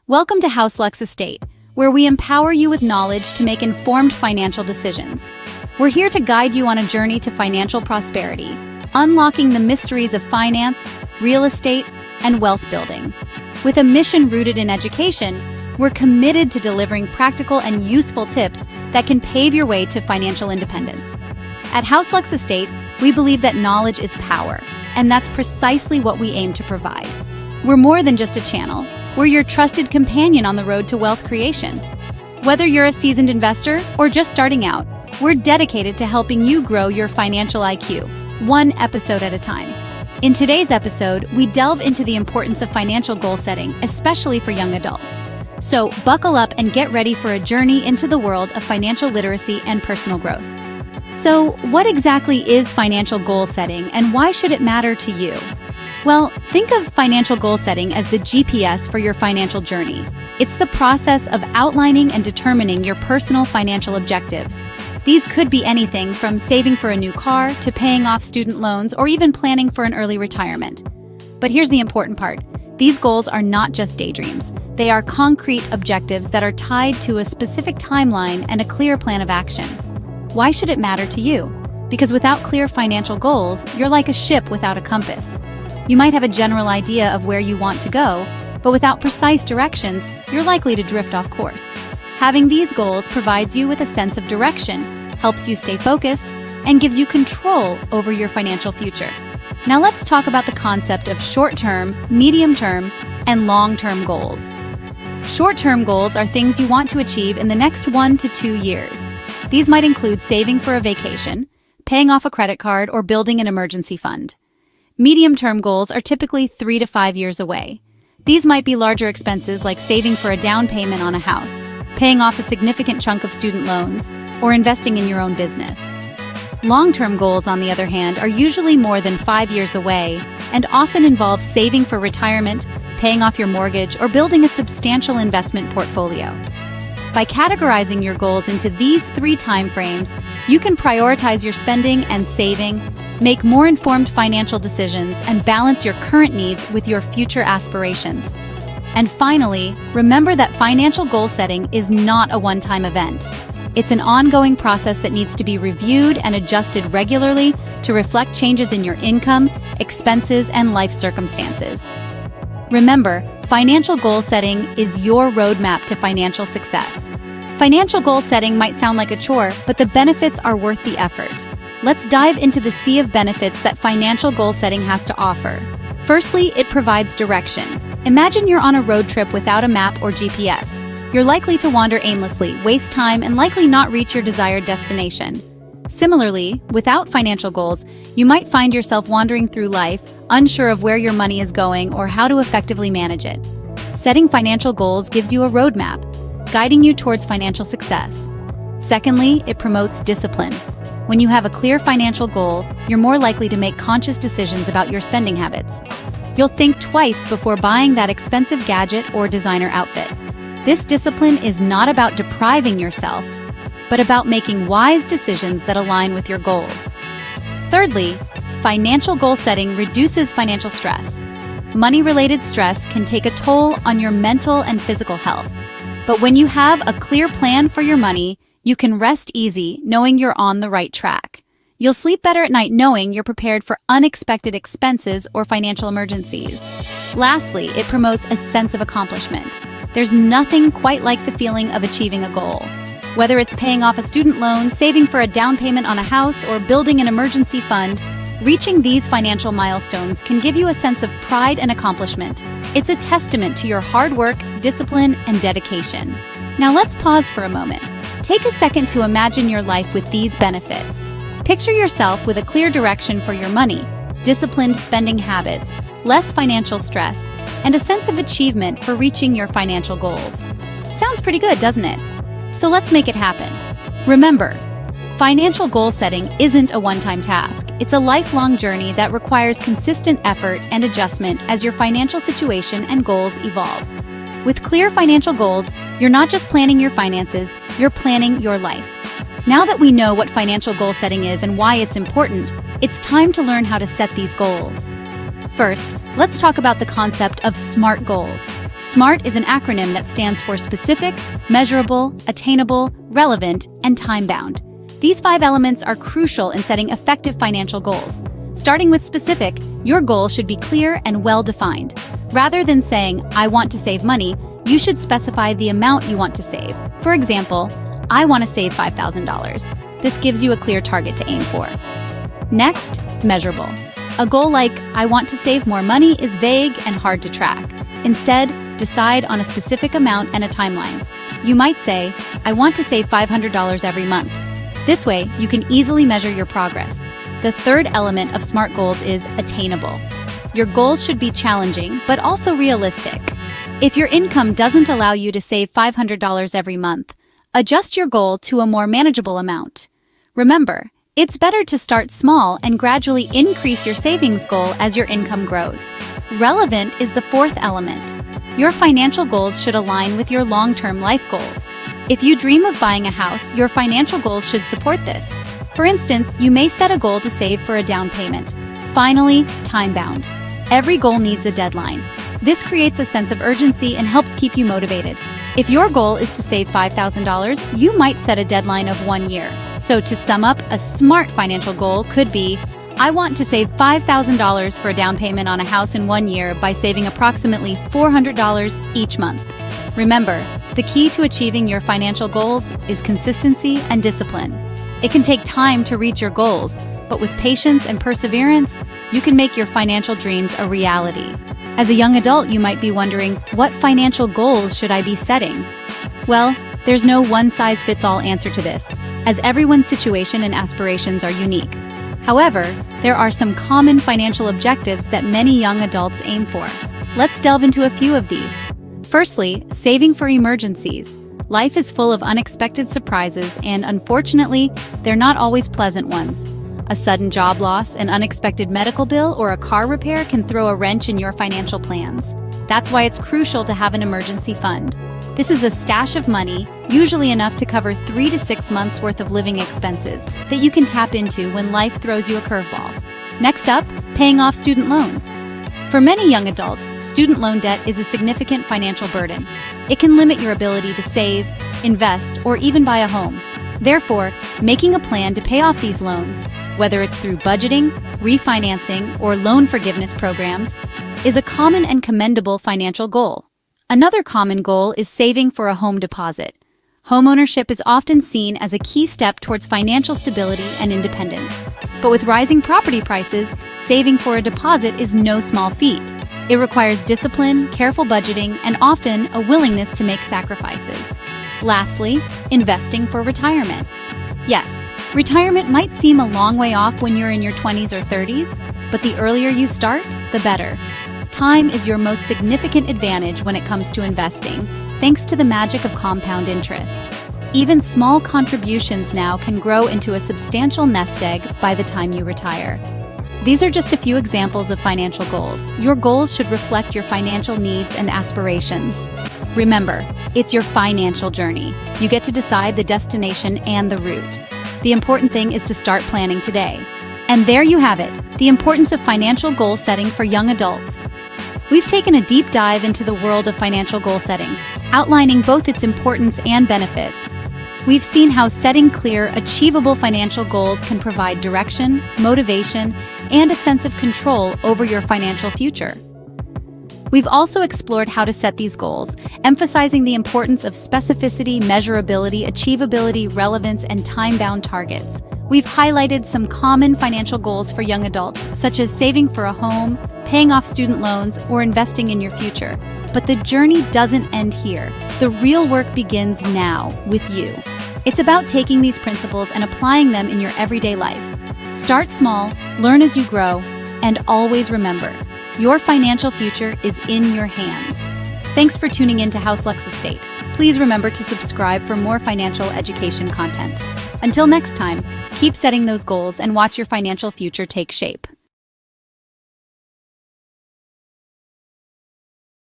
Welcome to House Lux Estate, where we empower you with knowledge to make informed financial decisions. We're here to guide you on a journey to financial prosperity, unlocking the mysteries of finance, real estate, and wealth building. With a mission rooted in education, we're committed to delivering practical and useful tips that can pave your way to financial independence. At House Lux Estate, we believe that knowledge is power, and that's precisely what we aim to provide. We're more than just a channel. We're your trusted companion on the road to wealth creation. Whether you're a seasoned investor or just starting out, we're dedicated to helping you grow your financial IQ, one episode at a time. In today's episode, we delve into the importance of financial goal setting, especially for young adults. So buckle up and get ready for a journey into the world of financial literacy and personal growth. So what exactly is financial goal setting, and why should it matter to you? Well, think of financial goal setting as the GPS for your financial journey. It's the process of outlining and determining your personal financial objectives. These could be anything from saving for a new car to paying off student loans or even planning for an early retirement. But here's the important part. These goals are not just daydreams. They are concrete objectives that are tied to a specific timeline and a clear plan of action. Why should it matter to you? Because without clear financial goals, you're like a ship without a compass. You might have a general idea of where you want to go, but without precise directions, you're likely to drift off course. Having these goals provides you with a sense of direction, helps you stay focused, and gives you control over your financial future. Now let's talk about the concept of short-term, medium-term, and long-term goals. Short-term goals are things you want to achieve in the next 1 to 2 years. These might include saving for a vacation, paying off a credit card, or building an emergency fund. Medium-term goals are typically 3 to 5 years away. These might be larger expenses like saving for a down payment on a house, paying off a significant chunk of student loans, or investing in your own business. Long-term goals, on the other hand, are usually more than 5 years away and often involve saving for retirement, paying off your mortgage, or building a substantial investment portfolio. By categorizing your goals into these 3 timeframes, you can prioritize your spending and saving, make more informed financial decisions, and balance your current needs with your future aspirations. And finally, remember that financial goal setting is not a one-time event. It's an ongoing process that needs to be reviewed and adjusted regularly to reflect changes in your income, expenses, and life circumstances. Remember, financial goal setting is your roadmap to financial success. Financial goal setting might sound like a chore, but the benefits are worth the effort. Let's dive into the sea of benefits that financial goal setting has to offer. Firstly, it provides direction. Imagine you're on a road trip without a map or GPS. You're likely to wander aimlessly, waste time, and likely not reach your desired destination. Similarly, without financial goals, you might find yourself wandering through life, unsure of where your money is going or how to effectively manage it. Setting financial goals gives you a roadmap, guiding you towards financial success. Secondly, it promotes discipline. When you have a clear financial goal, you're more likely to make conscious decisions about your spending habits. You'll think twice before buying that expensive gadget or designer outfit. This discipline is not about depriving yourself, but about making wise decisions that align with your goals. Thirdly, financial goal setting reduces financial stress. Money-related stress can take a toll on your mental and physical health. But when you have a clear plan for your money, you can rest easy knowing you're on the right track. You'll sleep better at night knowing you're prepared for unexpected expenses or financial emergencies. Lastly, it promotes a sense of accomplishment. There's nothing quite like the feeling of achieving a goal. Whether it's paying off a student loan, saving for a down payment on a house, or building an emergency fund, reaching these financial milestones can give you a sense of pride and accomplishment. It's a testament to your hard work, discipline, and dedication. Now let's pause for a moment. Take a second to imagine your life with these benefits. Picture yourself with a clear direction for your money, disciplined spending habits, less financial stress, and a sense of achievement for reaching your financial goals. Sounds pretty good, doesn't it? So let's make it happen. Remember, financial goal setting isn't a one-time task. It's a lifelong journey that requires consistent effort and adjustment as your financial situation and goals evolve. With clear financial goals, you're not just planning your finances, you're planning your life. Now that we know what financial goal setting is and why it's important, it's time to learn how to set these goals. First, let's talk about the concept of SMART goals. SMART is an acronym that stands for specific, measurable, attainable, relevant, and time-bound. These 5 elements are crucial in setting effective financial goals. Starting with specific, your goal should be clear and well-defined. Rather than saying, "I want to save money," you should specify the amount you want to save. For example, "I want to save $5,000. This gives you a clear target to aim for. Next, measurable. A goal like, "I want to save more money" is vague and hard to track. Instead, decide on a specific amount and a timeline. You might say, "I want to save $500 every month." This way, you can easily measure your progress. The third element of SMART goals is attainable. Your goals should be challenging, but also realistic. If your income doesn't allow you to save $500 every month, adjust your goal to a more manageable amount. Remember, it's better to start small and gradually increase your savings goal as your income grows. Relevant is the fourth element. Your financial goals should align with your long-term life goals. If you dream of buying a house, your financial goals should support this. For instance, you may set a goal to save for a down payment. Finally, time-bound. Every goal needs a deadline. This creates a sense of urgency and helps keep you motivated. If your goal is to save $5,000, you might set a deadline of 1 year. So to sum up, a SMART financial goal could be, "I want to save $5,000 for a down payment on a house in 1 year by saving approximately $400 each month." Remember, the key to achieving your financial goals is consistency and discipline. It can take time to reach your goals, but with patience and perseverance, you can make your financial dreams a reality. As a young adult, you might be wondering, what financial goals should I be setting? Well, there's no one-size-fits-all answer to this, as everyone's situation and aspirations are unique. However, there are some common financial objectives that many young adults aim for. Let's delve into a few of these. Firstly, saving for emergencies. Life is full of unexpected surprises, and unfortunately, they're not always pleasant ones. A sudden job loss, an unexpected medical bill, or a car repair can throw a wrench in your financial plans. That's why it's crucial to have an emergency fund. This is a stash of money, usually enough to cover 3 to 6 months worth of living expenses, that you can tap into when life throws you a curveball. Next up, paying off student loans. For many young adults, student loan debt is a significant financial burden. It can limit your ability to save, invest, or even buy a home. Therefore, making a plan to pay off these loans, whether it's through budgeting, refinancing, or loan forgiveness programs, is a common and commendable financial goal. Another common goal is saving for a home deposit. Homeownership is often seen as a key step towards financial stability and independence. But with rising property prices, saving for a deposit is no small feat. It requires discipline, careful budgeting, and often a willingness to make sacrifices. Lastly, investing for retirement. Yes, retirement might seem a long way off when you're in your 20s or 30s, but the earlier you start, the better. Time is your most significant advantage when it comes to investing, thanks to the magic of compound interest. Even small contributions now can grow into a substantial nest egg by the time you retire. These are just a few examples of financial goals. Your goals should reflect your financial needs and aspirations. Remember, it's your financial journey. You get to decide the destination and the route. The important thing is to start planning today. And there you have it, the importance of financial goal setting for young adults. We've taken a deep dive into the world of financial goal setting, outlining both its importance and benefits. We've seen how setting clear, achievable financial goals can provide direction, motivation, and a sense of control over your financial future. We've also explored how to set these goals, emphasizing the importance of specificity, measurability, achievability, relevance, and time-bound targets. We've highlighted some common financial goals for young adults, such as saving for a home, paying off student loans, or investing in your future. But the journey doesn't end here. The real work begins now, with you. It's about taking these principles and applying them in your everyday life. Start small, learn as you grow, and always remember, your financial future is in your hands. Thanks for tuning in to House Lux Estate. Please remember to subscribe for more financial education content. Until next time, keep setting those goals and watch your financial future take shape.